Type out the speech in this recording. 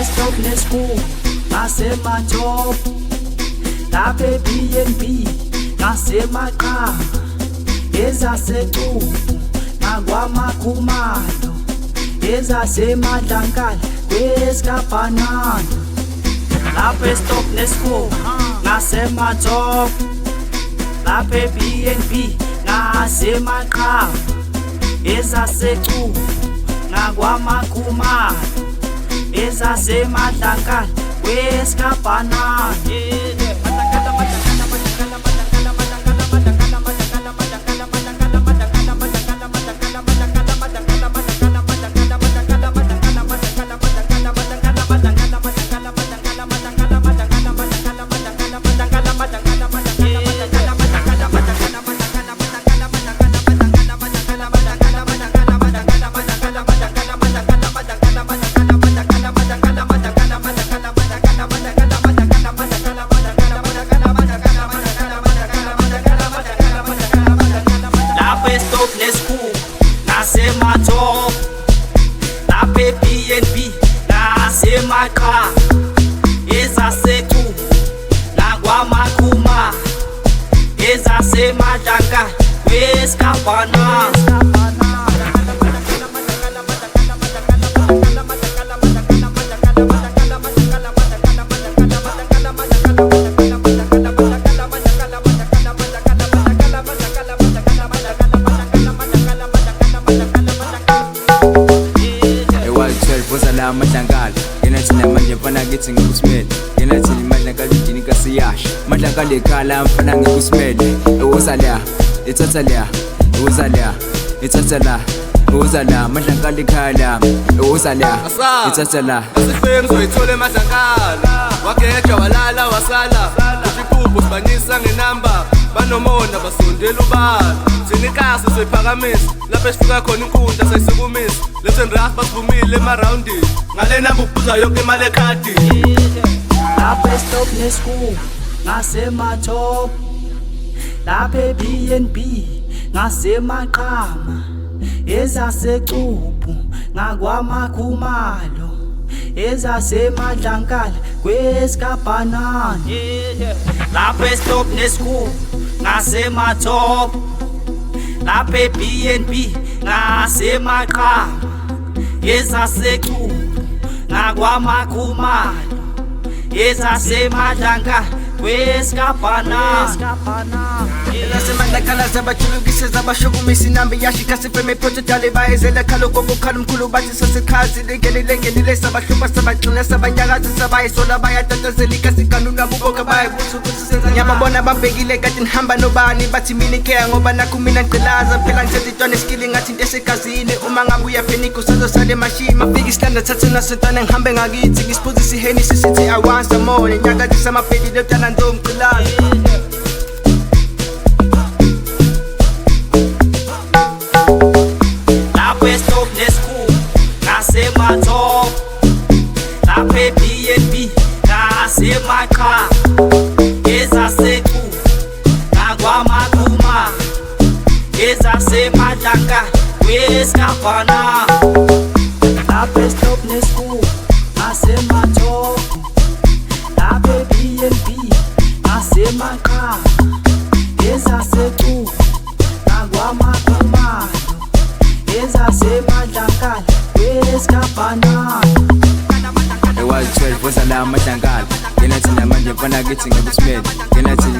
stop neschool ngasematop, lapha eBnB ngasemaqama, ezaseCubu nakwamakhumalo, ezasemadlankala kweSkabhanana. Lapha stop neschool ngasematop, lapha eBnB ngasemaqama, ezaseCubu nakwamakhumalo, ezasemadlankala kweSkabhanana. Ngasematop, lapha eBnB ngasemaqama, ezaseCubu nakwamakhumalo, ezasemadlankala kweSkabhanana. Madlankala ngenathina manje mfana ngithi ngikusimele, ngenathini madlankala idini kasiyasha, madlankala ekhala mfana ngikusimele. Ewoza la ithatha la, ewoza la ithatha la, ewoza la madlankala ekhala, ewoza la ithatha la. Asifeni ngizoyithola emadlankala, wageja walala wasala, uShiphubu sibanisa ngenamba, banomona basondela ubala, sinikasi soyiphakamisa, lapha esifika khona inkundla sayisukumisa, lethen rap basivumile emarawundini, ngalena buphuza yonke imali ekhadini. Lapha stop neschool ngasematop, lapha eBnB ngasemaqama, ezaseCubu nakwamakhumalo, ezasemadlankala kweSkabhanana. Lapha stop neschool ngasematop, lapha eBnB ngasemaqama, ezaseCubu nakwamakhumalo, ezasemadlankala kweSkabhanana. Ezasemadlankala zabajulukise zabashukumisa inambi yashika sifeme project yalebayezela khalo kokukhala umkhulu bathi sasekhazi lengenile sabahlupha sabagcina sabanyakaza sabayisola bayatatazela ikasikanuna buboka bayibusukusisenza nyababona babhekile kade nihamba nobani bathi mina ikheya ngoba nakho mina ngqilaza phela ngisezitwana eskili ngathi into esegazini uma ngabe uyaphenika usazosale mashini mafika isitanda thathe nasentwana ngihambe ngakithi ngisiphuzisa iheni sisithi I want some more nyakazisa amabhedi lotana ndomqilaza. Ngasematop, lapha eBnB ngasemaqama, ezaseCubu nakwamakhumalo, ezasemadlankala kweSkabhanana. Lapha stop neschool ngasematop, lapha eBnB ngasemaqama, ezaseCubu nakwamakhumalo, ezasemadlankala kweSkabhanana. Ewazi 12 woza la madlankala, ngenathina manje mfana ngithi ngikusimele, ngenathini